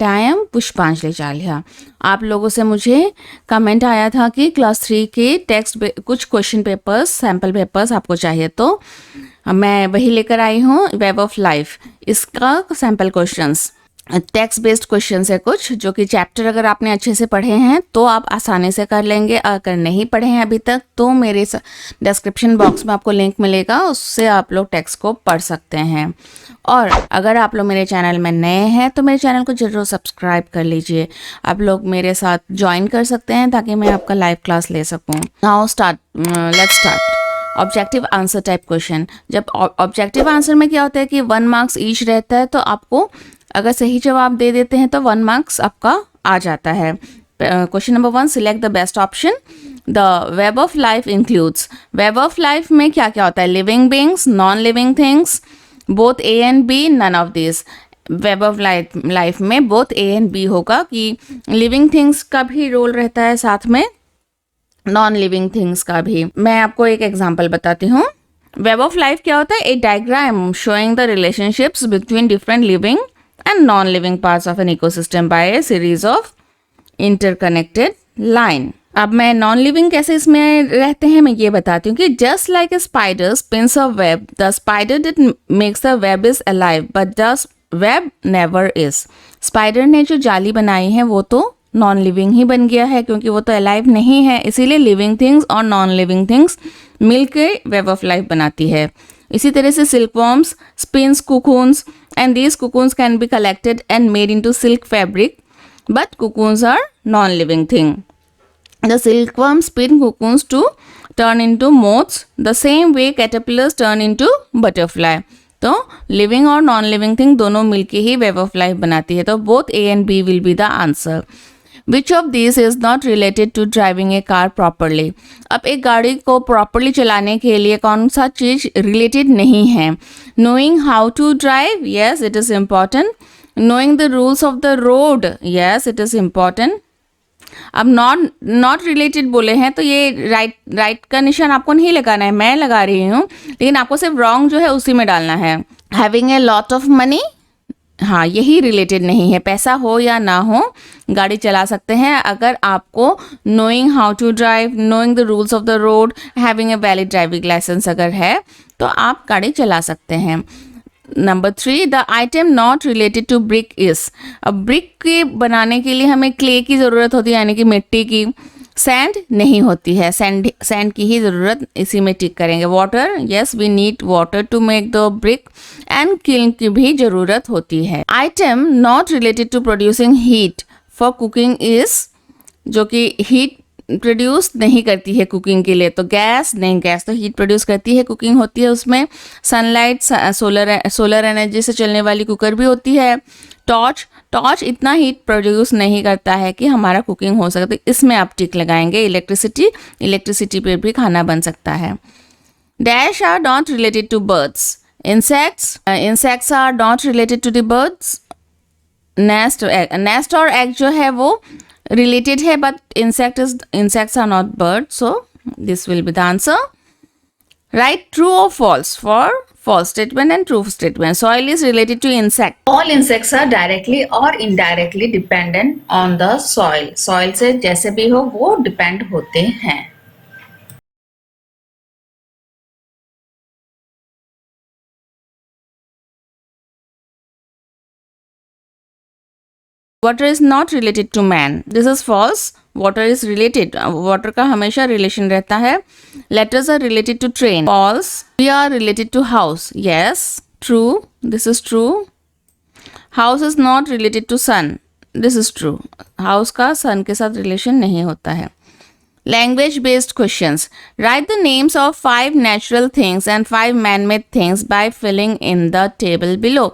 पट्टायम पुष्पांजलि चालिहा। आप लोगों से मुझे कमेंट आया था कि क्लास 3 के टेक्स्ट कुछ क्वेश्चन पेपर्स, सैम्पल पेपर्स आपको चाहिए, तो मैं वही लेकर आई हूँ, वेब ऑफ लाइफ। इसका sample questions text based question है कुछ, जो कि चैप्टर अगर आपने अच्छे से पढ़े हैं तो आप आसानी से कर लेंगे। अगर नहीं पढ़े हैं अभी तक तो मेरे डिस्क्रिप्शन बॉक्स में आपको लिंक मिलेगा, उससे आप लोग टेक्स्ट को पढ़ सकते हैं। और अगर आप लोग मेरे चैनल में नए हैं तो मेरे चैनल को जरूर सब्सक्राइब कर लीजिए। आप लोग मेरे साथ ज्वाइन कर सकते हैं ताकि मैं आपका लाइव क्लास ले सकूँ। Now let's start. Objective answer type question. जब ऑब्जेक्टिव आंसर में क्या होता है कि 1 मार्क्स ईच रहता है, तो आपको अगर सही जवाब दे देते हैं तो 1 मार्क्स आपका आ जाता है। Question number 1, select the best option. The web of life includes. Web of life में क्या क्या होता है? Living beings, non living things, both A and B, none of this. Web of life में बोथ ए एंड बी होगा कि living things का भी रोल रहता है, साथ में नॉन लिविंग थिंग्स का भी। मैं आपको एक एग्जांपल बताती हूँ। वेब ऑफ लाइफ क्या होता है? A diagram showing the relationships between different living and non-living parts of an ecosystem by a series of interconnected line। अब मैं नॉन लिविंग कैसे इसमें रहते हैं मैं ये बताती हूँ कि just like a spider spins a web, the spider did makes the web is alive but the web never is. Spider ने जो जाली बनाई है वो तो नॉन लिविंग ही बन गया है, क्योंकि वो तो अलाइव नहीं है। इसीलिए लिविंग थिंग्स और नॉन लिविंग थिंग्स मिलकर वेब ऑफ लाइफ बनाती है। इसी तरह से सिल्कवॉर्म्स spins cocoons and these cocoons can be collected and made into silk fabric, but cocoons are non-living thing. The silkworms spin cocoons to turn into moths, the same way caterpillars turn into butterfly। तो living और non living thing दोनों मिलके ही web of life बनाती है। तो both A and B will be the answer. Which of these is not related to driving a car properly? अब एक गाड़ी को प्रॉपरली चलाने के लिए कौन सा चीज रिलेटेड नहीं है? Knowing how to drive, yes it is important. Knowing the rules of the road, yes it is important. अब नॉट रिलेटेड बोले हैं तो ये राइट का निशान आपको नहीं लगाना है, मैं लगा रही हूँ, लेकिन आपको सिर्फ रॉन्ग जो है उसी में डालना है। Having a lot of money, हाँ यही रिलेटेड नहीं है। पैसा हो या ना हो गाड़ी चला सकते हैं अगर आपको knowing how to drive, knowing the rules of the road, having a valid driving licence अगर है तो आप गाड़ी चला सकते हैं। Number 3, the item not related to brick is. अब ब्रिक के बनाने के लिए हमें क्ले की ज़रूरत होती है, यानी कि मिट्टी की। सैंड नहीं होती है, सैंड की ही ज़रूरत इसी में टिक करेंगे। Water, yes we need water to make the brick, and kiln की भी ज़रूरत होती है। Item not related to producing heat for cooking is, जो कि हीट प्रोड्यूस नहीं करती है कुकिंग के लिए। तो गैस नहीं, गैस तो हीट प्रोड्यूस करती है, कुकिंग होती है उसमें। सनलाइट, सोलर एनर्जी से चलने वाली कुकर भी होती है। टॉर्च इतना हीट प्रोड्यूस नहीं करता है कि हमारा कुकिंग हो सकता है, इसमें आप टिक लगाएंगे। इलेक्ट्रिसिटी पे भी खाना बन सकता है। Dash are not related to birds. Insects are not related to the birds. Nest और एग जो है वो रिलेटेड है, but insects are not bird, so this will be the answer. Right true और false for false statement and true statement. Soil is related to insect. All insects are directly or indirectly dependent on the soil. Soil से जैसे भी हो वो depend होते हैं। Water is not related to man. This is false. Water is related. Water का हमेशा relation रहता है। Letters are related to train. False. We are related to house. Yes. True. This is true. House is not related to sun. This is true. House का sun के साथ relation नहीं होता है। Language based questions. Write the names of 5 natural things and 5 man-made things by filling in the table below.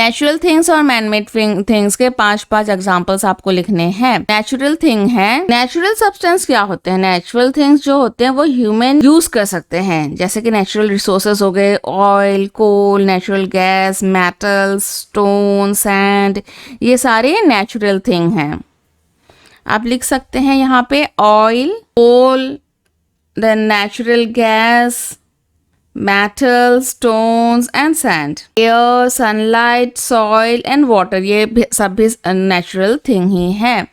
Natural things और man-made things के 5 examples आपको लिखने हैं। Natural thing है, नेचुरल सब्सटेंस क्या होते हैं? नेचुरल थिंग्स जो होते हैं वो ह्यूमन यूज कर सकते हैं, जैसे कि नेचुरल रिसोर्सेज हो गए, oil, coal, natural gas, metal, stone, sand, ये सारे नेचुरल थिंग हैं। आप लिख सकते हैं यहाँ पे oil, coal, then natural gas, metal, stones and sand. Air, sunlight, soil and water, ये सब भी नेचुरल थिंग ही है।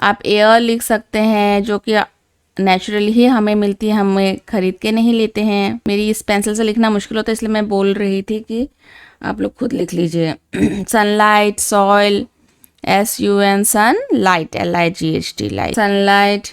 आप एयर लिख सकते हैं जो कि नेचुरली ही हमें मिलती है, हमें खरीद के नहीं लेते हैं। मेरी इस पेंसिल से लिखना मुश्किल होता है इसलिए मैं बोल रही थी कि आप लोग खुद लिख लीजिए। Sunlight, soil, SUN, sun, light, LIGHT, light, sunlight,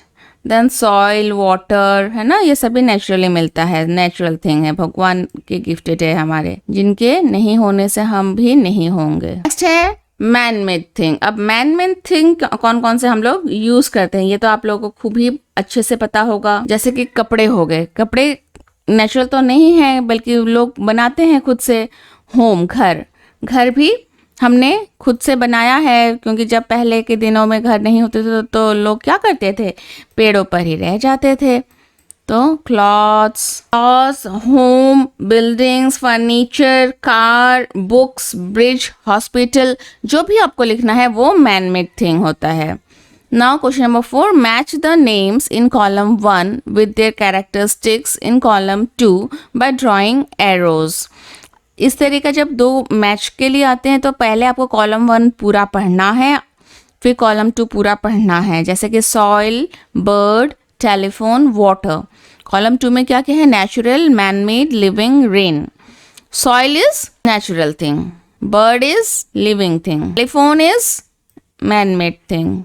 then soil, water, है ना, ये सभी नेचुरली मिलता है, नेचुरल थिंग है, भगवान के गिफ्टेड है हमारे, जिनके नहीं होने से हम भी नहीं होंगे। नेक्स्ट है मैन मेड थिंग। अब मैन मेड थिंग कौन कौन से हम लोग यूज करते हैं ये तो आप लोगों को खूब ही अच्छे से पता होगा। जैसे कि कपड़े हो गए, कपड़े नेचुरल तो नहीं है बल्कि लोग बनाते हैं खुद से। होम, घर, घर भी हमने खुद से बनाया है, क्योंकि जब पहले के दिनों में घर नहीं होते थे तो लोग क्या करते थे, पेड़ों पर ही रह जाते थे। तो clothes, house, home, buildings, furniture, car, books, bridge, hospital, जो भी आपको लिखना है वो मैन मेड थिंग होता है। Now question number 4, match the names in column 1 with their characteristics in column 2 by drawing arrows. इस तरह का जब दो मैच के लिए आते हैं तो पहले आपको कॉलम 1 पूरा पढ़ना है, फिर कॉलम 2 पूरा पढ़ना है। जैसे कि soil, bird, telephone, water. Column 2 में क्या क्या है, natural, man made, living, rain. Soil is natural thing, bird is living thing, telephone is man made thing,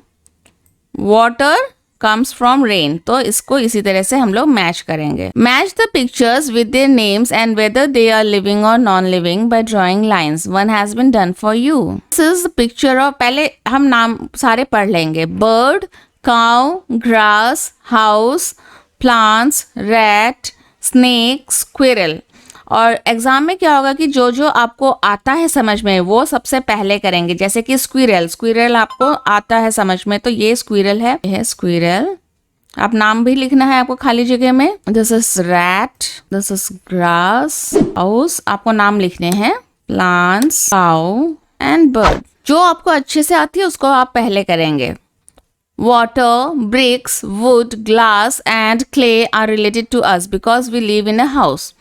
water comes from rain। तो इसको इसी तरह से हम लोग मैच करेंगे। Match the pictures with their names and whether they are living or non-living by drawing lines. One has been done for you. This is the picture of, पहले हम नाम सारे पढ़ लेंगे। bird, cow, grass, house, plants, rat, snake, squirrel। और exam में क्या होगा कि जो जो आपको आता है समझ में वो सबसे पहले करेंगे। जैसे कि स्क्विरल, स्क्विरल आपको आता है समझ में, तो ये स्क्विरल है, ये स्क्विरल। आप नाम भी लिखना है आपको खाली जगह में। This is rat, this is grass, house, आपको नाम लिखने हैं, प्लांट्स, काउ एंड बर्ड। जो आपको अच्छे से आती है उसको आप पहले करेंगे। Water, bricks, wood, glass and clay are related to us because we live in a house.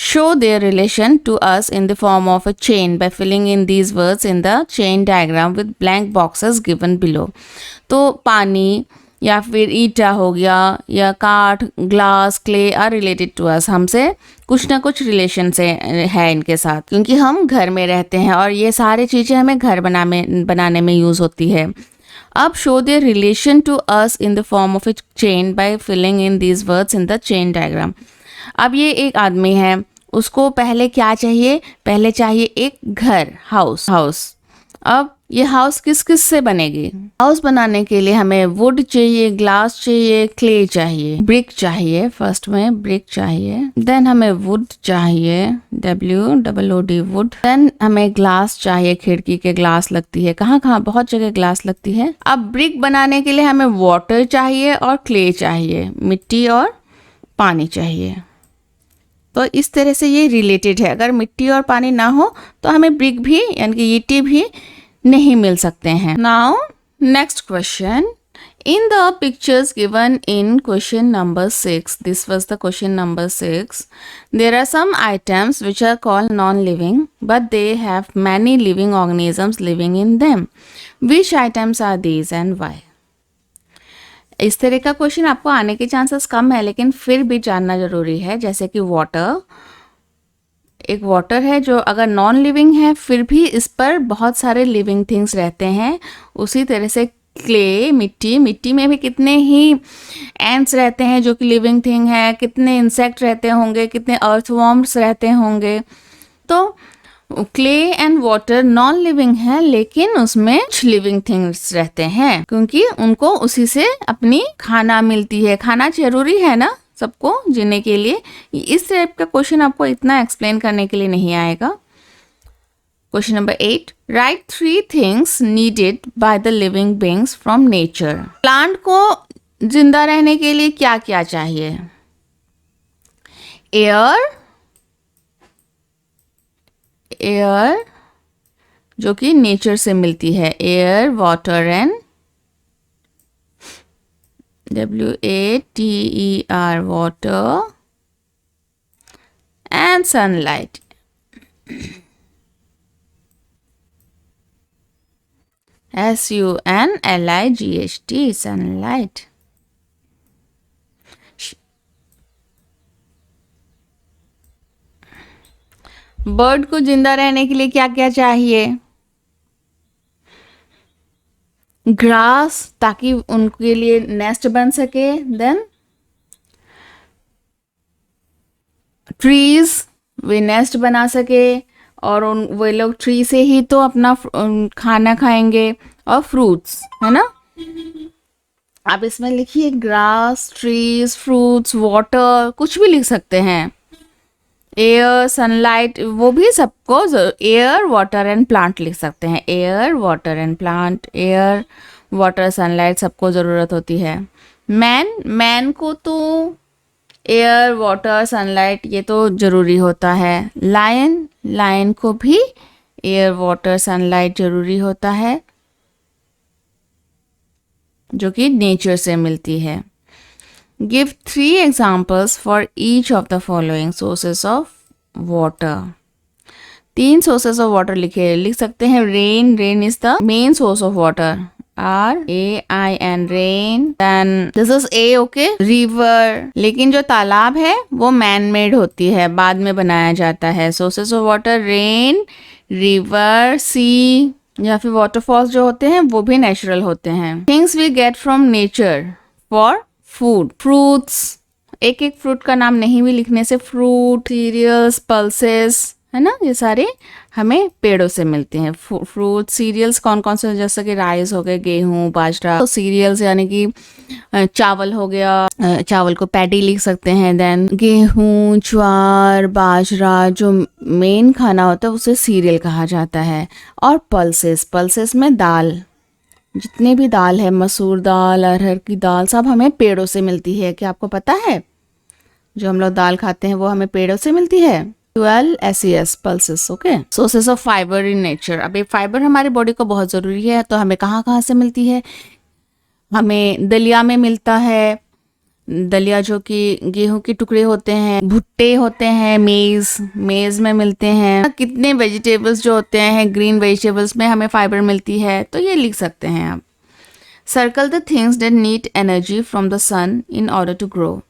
Show their relation to us in the form of a chain by filling in these words in the chain diagram with blank boxes given below. तो पानी या फिर ईटा हो गया या काठ, glass, clay are related to us, हमसे कुछ ना कुछ रिलेशन से है इनके साथ, क्योंकि हम घर में रहते हैं और ये सारी चीज़ें हमें घर बनाने में यूज़ होती है। अब show their relation to us in the form of a chain by filling in these words in the chain diagram. अब ये एक आदमी है, उसको पहले क्या चाहिए, पहले चाहिए एक घर, हाउस, हाउस। अब ये हाउस किस किस से बनेगी, हाउस बनाने के लिए हमें वुड चाहिए, ग्लास चाहिए, क्ले चाहिए, ब्रिक चाहिए, फर्स्ट में ब्रिक चाहिए, देन हमें वुड चाहिए, WOOD वुड, देन हमें ग्लास चाहिए, खिड़की के ग्लास लगती है, कहाँ कहाँ बहुत जगह ग्लास लगती है। अब ब्रिक बनाने के लिए हमें वाटर चाहिए और क्ले चाहिए, मिट्टी और पानी चाहिए। तो इस तरह से ये रिलेटेड है। अगर मिट्टी और पानी ना हो तो हमें ब्रिक भी यानी कि ईंटें भी नहीं मिल सकते हैं। Now next question, in the pictures given in question number 6, this was the question number 6, there are some items which are called non living but they have many living organisms living in them. Which items are these and why? इस तरह का question आपको आने के chances कम है, लेकिन फिर भी जानना जरूरी है। जैसे कि वाटर, एक वाटर है जो अगर नॉन लिविंग है फिर भी इस पर बहुत सारे लिविंग थिंग्स रहते हैं। उसी तरह से क्ले, मिट्टी, मिट्टी में भी कितने ही एंट्स रहते हैं जो कि लिविंग थिंग है, कितने इंसेक्ट रहते होंगे, कितने अर्थवॉर्म्स रहते होंगे। तो clay and water non living है, लेकिन उसमें कुछ लिविंग थिंग्स रहते हैं, क्योंकि उनको उसी से अपनी खाना मिलती है। खाना जरूरी है ना सबको जीने के लिए। इस टाइप का क्वेश्चन आपको इतना एक्सप्लेन करने के लिए नहीं आएगा। Question number 8, right 3 things needed by the living beings from nature. Plant को जिंदा रहने के लिए क्या क्या चाहिए? एयर, एयर जो कि नेचर से मिलती है, air, water and WATER water, and sunlight. SUNLIGHT, sunlight. Bird को जिंदा रहने के लिए क्या क्या चाहिए? ग्रास, ताकि उनके लिए नेस्ट बन सके. देन ट्रीज, वे नेस्ट बना सके और वे लोग ट्री से ही तो अपना खाना खाएंगे. और फ्रूट्स, है ना. आप इसमें लिखिए ग्रास, ट्रीज, फ्रूट्स, वाटर, कुछ भी लिख सकते हैं. एयर, सनलाइट, वो भी सबको एयर, वाटर एंड प्लांट लिख सकते हैं. Air, water and plant. Air, water, sunlight सबको ज़रूरत होती है. मैन को तो एयर, वाटर, सनलाइट ये तो ज़रूरी होता है. लायन को भी एयर, वाटर, सनलाइट ज़रूरी होता है, जो कि नेचर से मिलती है. Give 3 examples for each of the following sources of water. 3 sources of water लिख सकते हैं. Rain is the main source of water. RAIN, rain. Then this is A, okay. River, लेकिन जो तालाब है वो man made होती है, बाद में बनाया जाता है. Sources of water, rain, river, sea, या फिर waterfalls जो होते हैं वो भी natural होते हैं. Things we get from nature for food. Fruits, एक एक फ्रूट का नाम नहीं भी लिखने से फ्रूट, सीरियल्स, पल्सेस, है ना, ये सारे हमें पेड़ों से मिलते हैं. फ्रूट, सीरियल्स कौन कौन से, जैसे कि राइस हो गए, गेहूं, बाजरा. तो सीरियल्स यानी कि चावल हो गया, चावल को पैडी लिख सकते हैं. देन गेहूं, ज्वार, बाजरा जो मेन खाना होता है उसे सीरियल कहा जाता है. और पल्सेस में दाल, जितने भी दाल है, मसूर दाल, अरहर की दाल, सब हमें पेड़ों से मिलती है. क्या आपको पता है? जो हम लोग दाल खाते हैं वो हमें पेड़ों से मिलती है. 12 SES, pulses, okay. Sources of fibre in nature. अब ये फाइबर हमारी बॉडी को बहुत ज़रूरी है, तो हमें कहाँ कहाँ से मिलती है? हमें दलिया में मिलता है. दलिया जो कि गेहूं के टुकड़े होते हैं. भुट्टे होते हैं, मेज में मिलते हैं. कितने वेजिटेबल्स जो होते हैं, ग्रीन वेजिटेबल्स में हमें फाइबर मिलती है, तो ये लिख सकते हैं आप. Circle the things that need energy from the sun in order to grow.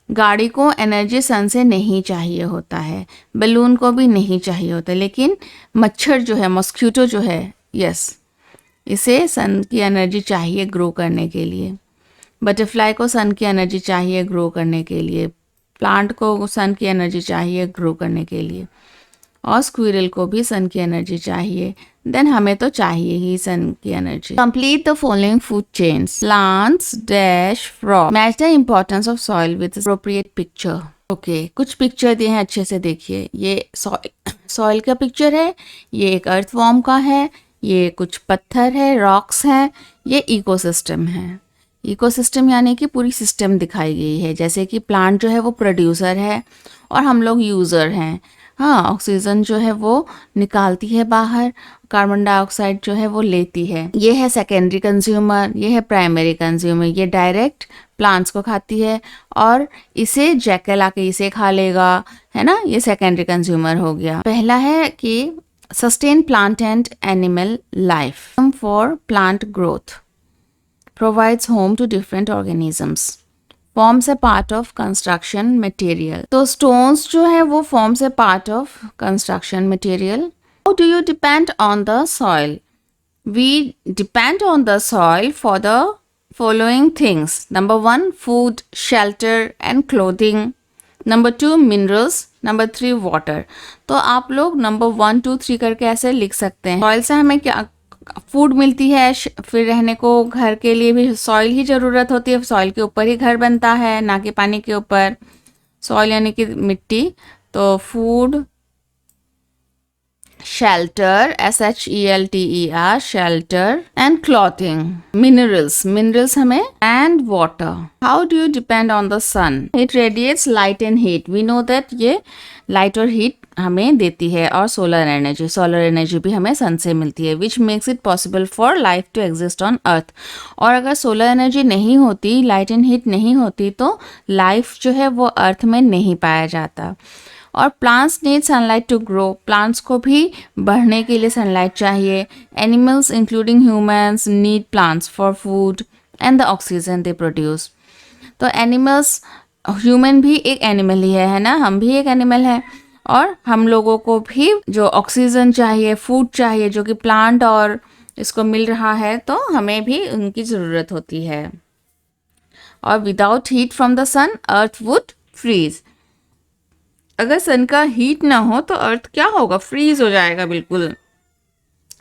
गाड़ी को एनर्जी सन से नहीं चाहिए होता है, बलून को भी नहीं चाहिए होता, लेकिन मच्छर जो है, मॉस्किटो जो है, यस, इसे सन की एनर्जी चाहिए ग्रो करने के लिए. बटरफ्लाई को सन की एनर्जी चाहिए ग्रो करने के लिए. प्लांट को सन की एनर्जी चाहिए ग्रो करने के लिए. और स्क्विरल को भी सन की एनर्जी चाहिए. देन हमें तो चाहिए ही सन की energy. Complete the following food chains. Plants dash frog. Match the importance of soil with appropriate picture. Okay, कुछ पिक्चर दिए हैं, अच्छे से देखिए. ये सॉइल का पिक्चर है, ये एक अर्थवॉर्म का है, ये कुछ पत्थर है, रॉक्स हैं, ये इकोसिस्टम है. इकोसिस्टम यानी कि पूरी सिस्टम दिखाई गई है. जैसे कि प्लांट जो है वो प्रोड्यूसर है और हम लोग यूज़र हैं. हाँ, ऑक्सीजन जो है वो निकालती है बाहर, कार्बन डाइऑक्साइड जो है वो लेती है. ये है सेकेंडरी कंज्यूमर, ये है प्राइमरी कंज्यूमर. ये डायरेक्ट प्लांट्स को खाती है और इसे जैकल आके इसे खा लेगा, है ना. ये सेकेंडरी कंज्यूमर हो गया. पहला है कि sustain plant and animal life for plant growth. Provides home to different organisms. Forms a part of construction material. तो stones जो है वो forms a part of construction material. How do you depend on the soil? We depend on the soil for the following things. Number 1, food, shelter and clothing. Number 2, minerals. Number 3, water. तो आप लोग number 1, 2, 3 करके ऐसे लिख सकते हैं. Soil से हमें क्या फूड मिलती है, फिर रहने को घर के लिए भी सॉइल ही ज़रूरत होती है. सॉइल के ऊपर ही घर बनता है, ना कि पानी के ऊपर. सॉइल यानी कि मिट्टी. तो food, shelter, SHELTER, shelter and clothing. Minerals हमें, and water. How do you depend on the sun? It radiates light and heat. We know that ये लाइट और हीट हमें देती है. और सोलर एनर्जी भी हमें सन से मिलती है, which makes it possible for life to exist on earth. और अगर सोलर एनर्जी नहीं होती, लाइट एंड हीट नहीं होती, तो लाइफ जो है वो अर्थ में नहीं पाया जाता. और plants need sunlight to grow, plants को भी बढ़ने के लिए सनलाइट चाहिए। Animals including humans need plants for food and the oxygen they produce. तो एनिमल्स, ह्यूमन भी एक एनिमल ही है ना, हम भी एक एनिमल है, और हम लोगों को भी जो ऑक्सीजन चाहिए, फूड चाहिए, जो कि प्लांट और इसको मिल रहा है, तो हमें भी उनकी ज़रूरत होती है। और without heat from the sun earth would freeze, अगर सन का हीट ना हो तो अर्थ क्या होगा, फ्रीज हो जाएगा, बिल्कुल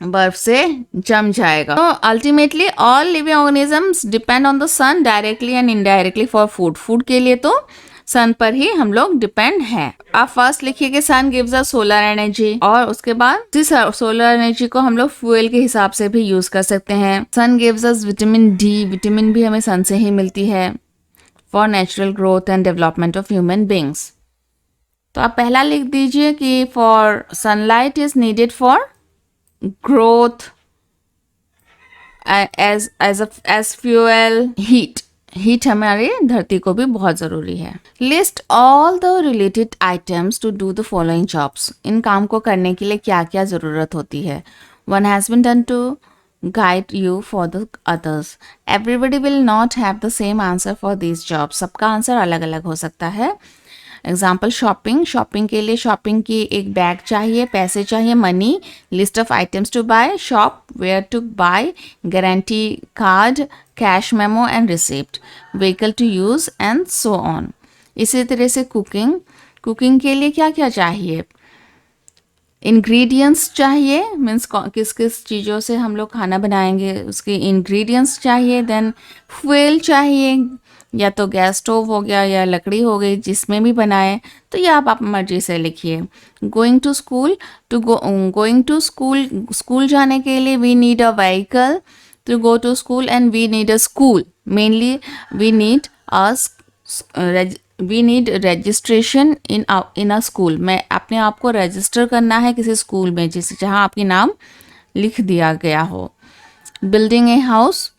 बर्फ से जम जाएगा। तो ultimately all living organisms depend on the sun directly and indirectly for food, food के लिए तो सन पर ही हम लोग डिपेंड हैं। आप फर्स्ट लिखिए कि sun gives us solar energy, और उसके बाद इस सोलर एनर्जी को हम लोग फ्यूल के हिसाब से भी यूज कर सकते हैं। Sun gives us vitamin D, vitamin भी हमें सन से ही मिलती है for natural growth and development of human beings. तो आप पहला लिख दीजिए कि for sunlight is needed for growth as fuel, heat हमारे धरती को भी बहुत ज़रूरी है। List all the related items to do the following jobs, इन काम को करने के लिए क्या क्या ज़रूरत होती है। One has been done to guide you for the others. Everybody will not have the same answer for these jobs. सबका आंसर अलग अलग हो सकता है। एग्जाम्पल शॉपिंग, शॉपिंग के लिए शॉपिंग की एक बैग चाहिए, पैसे चाहिए, money, list of items to buy, shop, where to buy, guarantee card, cash memo and receipt, vehicle to use and so on. इसी तरह से कुकिंग, कुकिंग के लिए क्या क्या चाहिए, इंग्रेडिएंट्स चाहिए, मीन्स किस किस चीज़ों से हम लोग खाना बनाएंगे उसके इंग्रेडिएंट्स चाहिए। देन फ्यूल चाहिए, या तो गैस स्टोव हो गया या लकड़ी हो गई, जिसमें भी बनाए, तो ये आप मर्जी से लिखिए। Going to school, going to school, school जाने के लिए we need a vehicle to go to school and we need a school, mainly we need registration in a school, मैं अपने आप को रजिस्टर करना है किसी स्कूल में जिस जहाँ आपकी नाम लिख दिया गया हो। बिल्डिंग ए हाउस,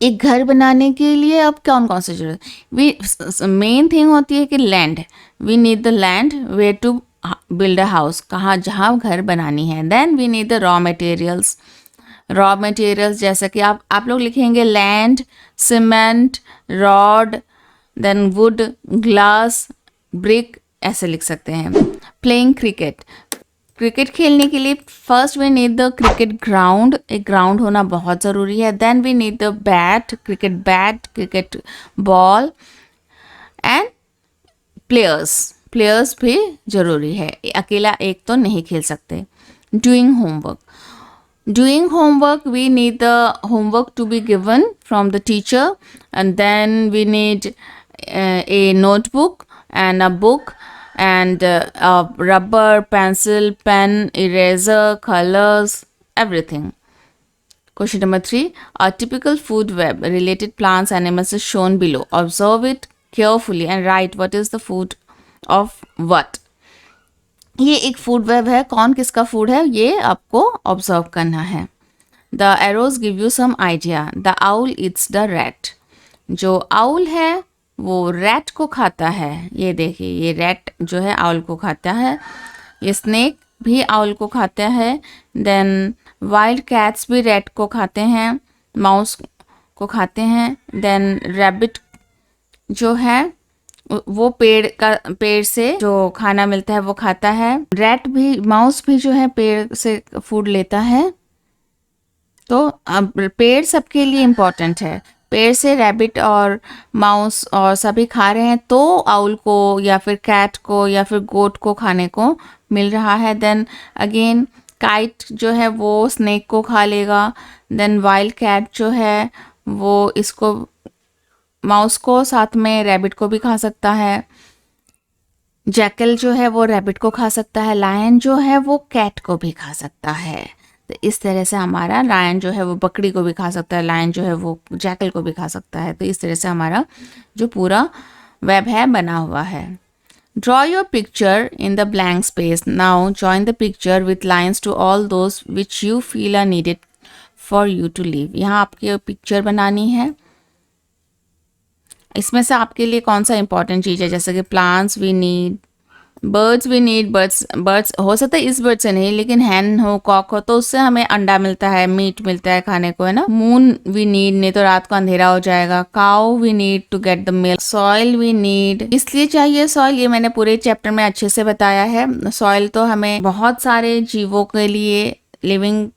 एक घर बनाने के लिए अब कौन कौन सी जरूरत, मेन थिंग होती है कि land, we need the land where to build a house, कहाँ जहाँ घर बनानी है। Then we need the raw materials, raw materials जैसे कि आप लोग लिखेंगे land, cement, rod, then wood, glass, brick, ऐसे लिख सकते हैं। प्लेइंग क्रिकेट, क्रिकेट खेलने के लिए first we need the cricket ground, एक ग्राउंड होना बहुत ज़रूरी है। Then we need the bat, cricket ball and players भी ज़रूरी है, अकेला एक तो नहीं खेल सकते। Doing homework, we need the homework to be given from the teacher, and then we need a notebook and a book and a rubber, pencil, pen, eraser, colors, everything. Question number 3, a typical food web related plants animals is shown below. Observe it carefully and write what is the food of what. ये एक food web है, कौन किसका food है ये आपको observe करना है। The arrows give you some idea, the owl it's the rat, जो आउल है वो रैट को खाता है, ये देखिए ये रैट जो है आउल को खाता है। ये स्नेक भी आउल को खाता है। देन वाइल्ड कैट्स भी रैट को खाते हैं, माउस को खाते हैं। देन रैबिट जो है वो पेड़ से जो खाना मिलता है वो खाता है। रैट भी, माउस भी जो है पेड़ से फूड लेता है। तो पेड़ सबके लिए इम्पोर्टेंट है, पेड़ से रैबिट और माउस और सभी खा रहे हैं, तो आउल को या फिर कैट को या फिर गोट को खाने को मिल रहा है। देन अगेन काइट जो है वो स्नेक को खा लेगा। देन वाइल्ड कैट जो है वो इसको, माउस को, साथ में रैबिट को भी खा सकता है। जैकल जो है वो रैबिट को खा सकता है। लायन जो है वो कैट को भी खा सकता है। तो इस तरह से हमारा लायन जो है वो बकरी को भी खा सकता है, लायन जो है वो जैकल को भी खा सकता है। तो इस तरह से हमारा जो पूरा वेब है बना हुआ है। Draw your picture in the blank space, now join the picture with lines to all those which you feel are needed for you to live. यहाँ आपकी पिक्चर बनानी है, इसमें से आपके लिए कौन सा इंपॉर्टेंट चीज़ है, जैसे कि plants we need, birds we need, birds हो सकता है इस बर्ड से नहीं, लेकिन हैन हो, कॉक हो तो उससे हमें अंडा मिलता है, मीट मिलता है खाने को, है ना। मून वी नीड, नहीं तो रात को अंधेरा हो जाएगा। Cow we need to get the milk. Soil we need, इसलिए चाहिए सॉइल, ये मैंने पूरे चैप्टर में अच्छे से बताया है। सॉइल तो हमें बहुत सारे जीवों के लिए लिविंग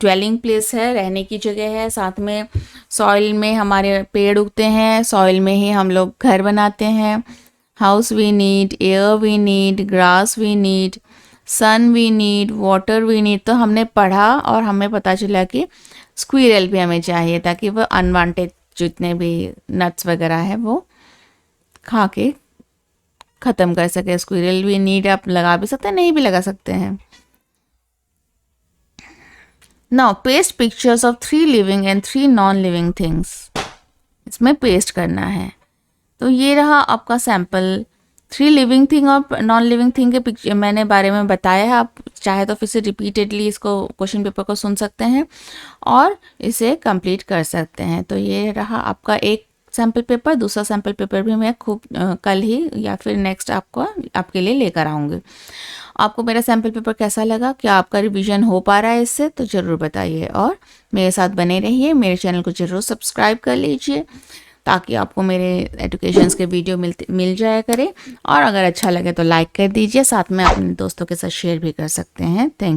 ड्वेलिंग प्लेस है, रहने की जगह है। साथ में सॉइल में हमारे पेड़ उगते हैं, सॉइल में ही हम लोग घर बनाते हैं। House we need, air we need, grass we need, sun we need, water we need. तो हमने पढ़ा और हमें पता चला कि स्क्विरल भी हमें चाहिए ताकि वो अनवांटेड जितने भी नट्स वगैरह है वो खा के ख़त्म कर सके। स्क्विरल वी नीड आप लगा भी सकते हैं, नहीं भी लगा सकते हैं। Now paste pictures of 3 living and 3 non living things, इसमें पेस्ट करना है। तो ये रहा आपका सैम्पल। 3 लिविंग थिंग और नॉन लिविंग थिंग के पिक्चर मैंने बारे में बताया है। आप चाहे तो फिर से रिपीटेडली इसको क्वेश्चन पेपर को सुन सकते हैं और इसे कंप्लीट कर सकते हैं। तो ये रहा आपका एक सैम्पल पेपर। दूसरा सैम्पल पेपर भी मैं कल ही या फिर नेक्स्ट आपके लिए लेकर आऊँगी। आपको मेरा सैम्पल पेपर कैसा लगा, क्या आपका रिवीजन हो पा रहा है इससे, तो ज़रूर बताइए और मेरे साथ बने रहिए। मेरे चैनल को ज़रूर सब्सक्राइब कर लीजिए ताकि आपको मेरे एजुकेशंस के वीडियो मिल जाया करे। और अगर अच्छा लगे तो लाइक कर दीजिए, साथ में अपने दोस्तों के साथ शेयर भी कर सकते हैं। थैंक